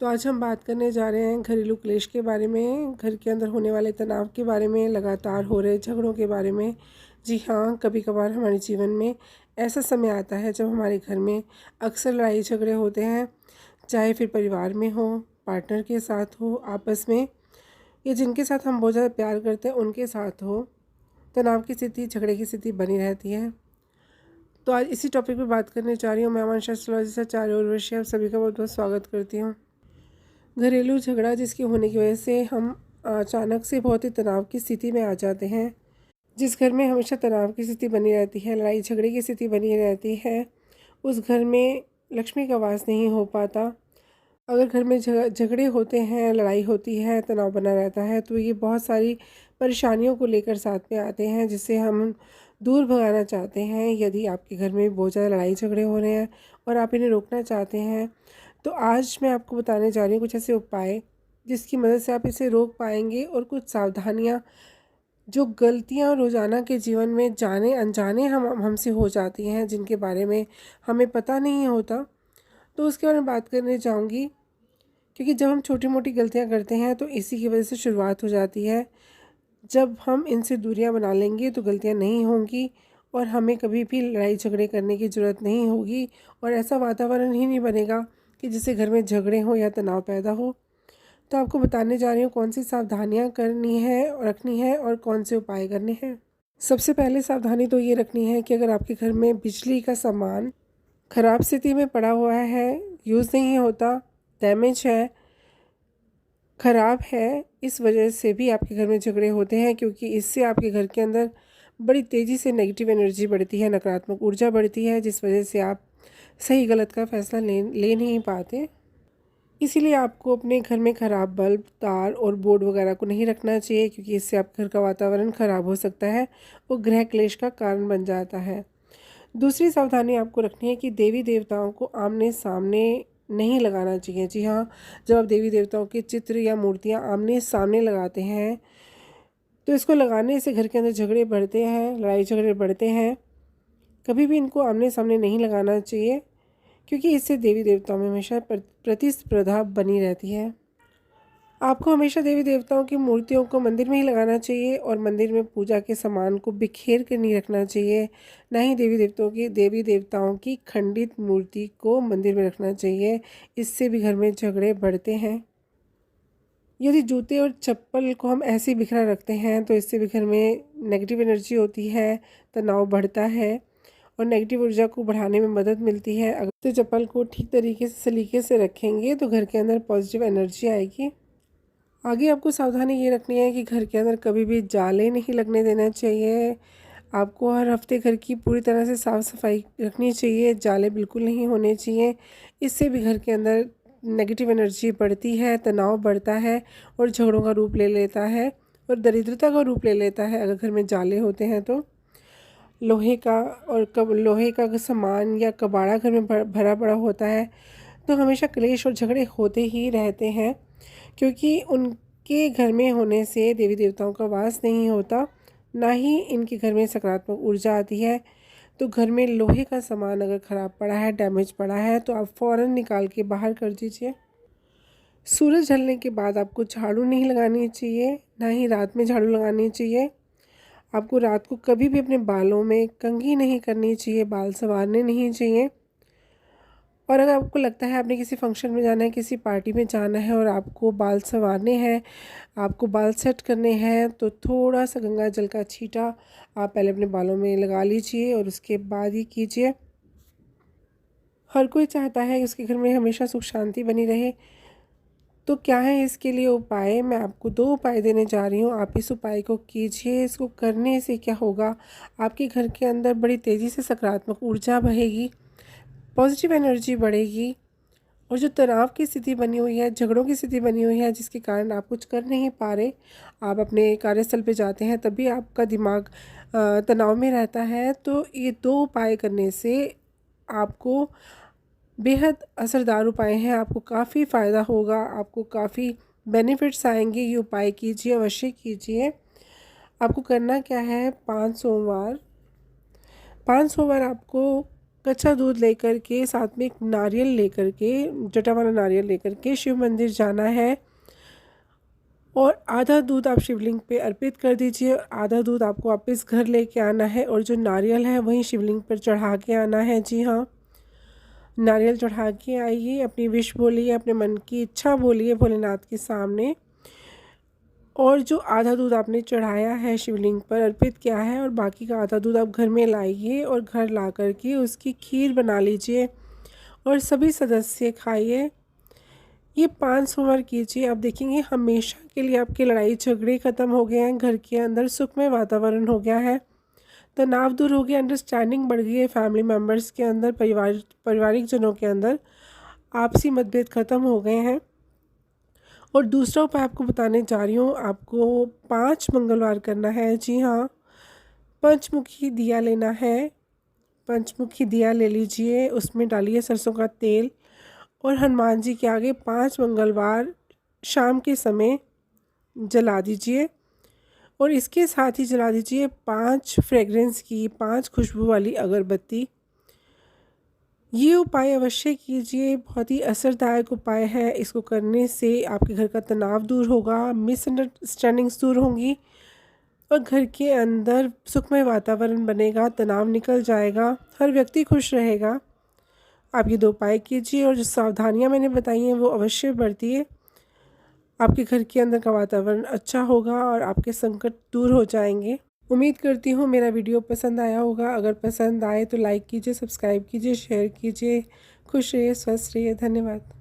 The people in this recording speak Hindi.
तो आज हम बात करने जा रहे हैं घरेलू क्लेश के बारे में, घर के अंदर होने वाले तनाव के बारे में, लगातार हो रहे झगड़ों के बारे में। जी हाँ, कभी कभार हमारे जीवन में ऐसा समय आता है जब हमारे घर में अक्सर लड़ाई झगड़े होते हैं, चाहे फिर परिवार में हो, पार्टनर के साथ हो, आपस में, या जिनके साथ हम बहुत ज़्यादा प्यार करते हैं उनके साथ हो। तनाव की स्थिति, झगड़े की स्थिति बनी रहती है। तो आज इसी टॉपिक पर बात करने जा रही हूँ। मैं अमन एस्ट्रोलॉजी से आचार्य उर्वशी आप सभी का बहुत बहुत स्वागत करती हूँ। घरेलू झगड़ा जिसके होने की वजह से हम अचानक से बहुत ही तनाव की स्थिति में आ जाते हैं। जिस घर में हमेशा तनाव की स्थिति बनी रहती है, लड़ाई झगड़े की स्थिति बनी रहती है, उस घर में लक्ष्मी का वास नहीं हो पाता। अगर घर में झगड़े होते हैं, लड़ाई होती है, तनाव बना रहता है, तो ये बहुत सारी परेशानियों को लेकर साथ में आते हैं, जिससे हम दूर भगाना चाहते हैं। यदि आपके घर में बहुत ज़्यादा लड़ाई झगड़े हो रहे हैं और आप इन्हें रोकना चाहते हैं, तो आज मैं आपको बताने जा रही हूँ कुछ ऐसे उपाय जिसकी मदद से आप इसे रोक पाएंगे, और कुछ सावधानियाँ जो गलतियाँ रोज़ाना के जीवन में जाने अनजाने हमसे हो जाती हैं, जिनके बारे में हमें पता नहीं होता, तो उसके बारे में बात करने जाऊँगी। क्योंकि जब हम छोटी मोटी गलतियाँ करते हैं तो इसी की वजह से शुरुआत हो जाती है। जब हम इनसे दूरियां बना लेंगे तो गलतियाँ नहीं होंगी, और हमें कभी भी लड़ाई झगड़े करने की ज़रूरत नहीं होगी, और ऐसा वातावरण ही नहीं बनेगा कि जिससे घर में झगड़े हो या तनाव पैदा हो। तो आपको बताने जा रही हूँ कौन सी सावधानियाँ करनी है और रखनी है, और कौन से उपाय करने हैं। सबसे पहले सावधानी तो ये रखनी है कि अगर आपके घर में बिजली का सामान ख़राब स्थिति में पड़ा हुआ है, यूज़ नहीं होता, डैमेज है, ख़राब है, इस वजह से भी आपके घर में झगड़े होते हैं। क्योंकि इससे आपके घर के अंदर बड़ी तेज़ी से नेगेटिव एनर्जी बढ़ती है, नकारात्मक ऊर्जा बढ़ती है, जिस वजह से आप सही गलत का फैसला ले नहीं पाते। इसीलिए आपको अपने घर में ख़राब बल्ब, तार और बोर्ड वगैरह को नहीं रखना चाहिए, क्योंकि इससे आपके घर का वातावरण ख़राब हो सकता है और गृह क्लेश का कारण बन जाता है। दूसरी सावधानी आपको रखनी है कि देवी देवताओं को आमने सामने नहीं लगाना चाहिए। जी हाँ, जब आप देवी देवताओं के चित्र या मूर्तियाँ आमने सामने लगाते हैं तो इसको लगाने से घर के अंदर झगड़े बढ़ते हैं, लड़ाई झगड़े बढ़ते हैं। कभी भी इनको आमने सामने नहीं लगाना चाहिए, क्योंकि इससे देवी देवताओं में हमेशा प्रतिस्पर्धा बनी रहती है। आपको हमेशा देवी देवताओं की मूर्तियों को मंदिर में ही लगाना चाहिए, और मंदिर में पूजा के सामान को बिखेर कर नहीं रखना चाहिए। ना ही देवी देवताओं की खंडित मूर्ति को मंदिर में रखना चाहिए। इससे भी घर में झगड़े बढ़ते हैं। यदि जूते और चप्पल को हम ऐसे ही बिखरा रखते हैं तो इससे भी घर में नेगेटिव एनर्जी होती है, तनाव बढ़ता है, और नेगेटिव ऊर्जा को बढ़ाने में मदद मिलती है। अगर तो चप्पल को ठीक तरीके से सलीके से रखेंगे तो घर के अंदर पॉजिटिव एनर्जी आएगी। आगे आपको सावधानी ये रखनी है कि घर के अंदर कभी भी जाले नहीं लगने देना चाहिए। आपको हर हफ्ते घर की पूरी तरह से साफ़ सफाई रखनी चाहिए, जाले बिल्कुल नहीं होने चाहिए। इससे भी घर के अंदर नेगेटिव एनर्जी बढ़ती है, तनाव बढ़ता है, और झगड़ों का रूप ले लेता है, और दरिद्रता का रूप ले लेता है। अगर घर में जाले होते हैं तो लोहे का सामान या कबाड़ा घर में भरा पड़ा होता है, तो हमेशा क्लेश और झगड़े होते ही रहते हैं। क्योंकि उनके घर में होने से देवी देवताओं का वास नहीं होता, ना ही इनके घर में सकारात्मक ऊर्जा आती है। तो घर में लोहे का सामान अगर ख़राब पड़ा है, डैमेज पड़ा है, तो आप फ़ौरन निकाल के बाहर कर दीजिए। सूरज ढलने के बाद आपको झाड़ू नहीं लगानी चाहिए, ना ही रात में झाड़ू लगानी चाहिए। आपको रात को कभी भी अपने बालों में कंघी नहीं करनी चाहिए, बाल संवारने नहीं चाहिए। और अगर आपको लगता है आपने किसी फंक्शन में जाना है, किसी पार्टी में जाना है, और आपको बाल संवारने हैं, आपको बाल सेट करने हैं, तो थोड़ा सा गंगा जल का छींटा आप पहले अपने बालों में लगा लीजिए और उसके बाद ही कीजिए। हर कोई चाहता है कि उसके घर में हमेशा सुख शांति बनी रहे। तो क्या है इसके लिए उपाय? मैं आपको 2 उपाय देने जा रही हूँ। आप इस उपाय को कीजिए। इसको करने से क्या होगा, आपके घर के अंदर बड़ी तेज़ी से सकारात्मक ऊर्जा बहेगी, पॉजिटिव एनर्जी बढ़ेगी, और जो तनाव की स्थिति बनी हुई है, झगड़ों की स्थिति बनी हुई है, जिसके कारण आप कुछ कर नहीं पा रहे, आप अपने कार्यस्थल पे जाते हैं तब भी आपका दिमाग तनाव में रहता है, तो ये 2 उपाय करने से आपको बेहद असरदार उपाय हैं। आपको काफ़ी फ़ायदा होगा, आपको काफ़ी बेनिफिट्स आएंगे। ये उपाय कीजिए, अवश्य कीजिए। आपको करना क्या है, 5 सोमवार आपको कच्चा दूध लेकर के, साथ में एक नारियल लेकर के, जटा वाला नारियल लेकर के शिव मंदिर जाना है और आधा दूध आप शिवलिंग पे अर्पित कर दीजिए, आधा दूध आपको वापस घर लेके आना है और जो नारियल है वहीं शिवलिंग पर चढ़ा के आना है। जी हाँ, नारियल चढ़ा के आइए, अपनी विश बोलिए, अपने मन की इच्छा बोलिए भोलेनाथ के सामने, और जो आधा दूध आपने चढ़ाया है शिवलिंग पर अर्पित किया है और बाकी का आधा दूध आप घर में लाइए और घर ला कर के उसकी खीर बना लीजिए और सभी सदस्य खाइए। ये 5 सोमवार कीजिए, आप देखेंगे हमेशा के लिए आपके लड़ाई झगड़े ख़त्म हो गए हैं, घर के अंदर सुखमय वातावरण हो गया है, तनाव दूर हो गया, अंडरस्टैंडिंग बढ़ गई है फैमिली मेम्बर्स के अंदर, पारिवारिक जनों के अंदर आपसी मतभेद ख़त्म हो गए हैं। और दूसरा उपाय आपको बताने जा रही हूँ, आपको 5 मंगलवार करना है। जी हाँ, पंचमुखी दिया लेना है, पंचमुखी दिया ले लीजिए, उसमें डालिए सरसों का तेल और हनुमान जी के आगे 5 मंगलवार शाम के समय जला दीजिए और इसके साथ ही जला दीजिए 5 फ्रेगरेंस की, 5 खुशबू वाली अगरबत्ती। ये उपाय अवश्य कीजिए, बहुत ही असरदायक उपाय है। इसको करने से आपके घर का तनाव दूर होगा, मिसअंडरस्टैंडिंग्स दूर होंगी और घर के अंदर सुखमय वातावरण बनेगा, तनाव निकल जाएगा, हर व्यक्ति खुश रहेगा। आप ये 2 उपाय कीजिए और जो सावधानियां मैंने बताई हैं वो अवश्य बरतिए। आपके घर के अंदर का वातावरण अच्छा होगा और आपके संकट दूर हो जाएंगे। उम्मीद करती हूँ मेरा वीडियो पसंद आया होगा। अगर पसंद आए तो लाइक कीजिए, सब्सक्राइब कीजिए, शेयर कीजिए। खुश रहिए, स्वस्थ रहिए। धन्यवाद।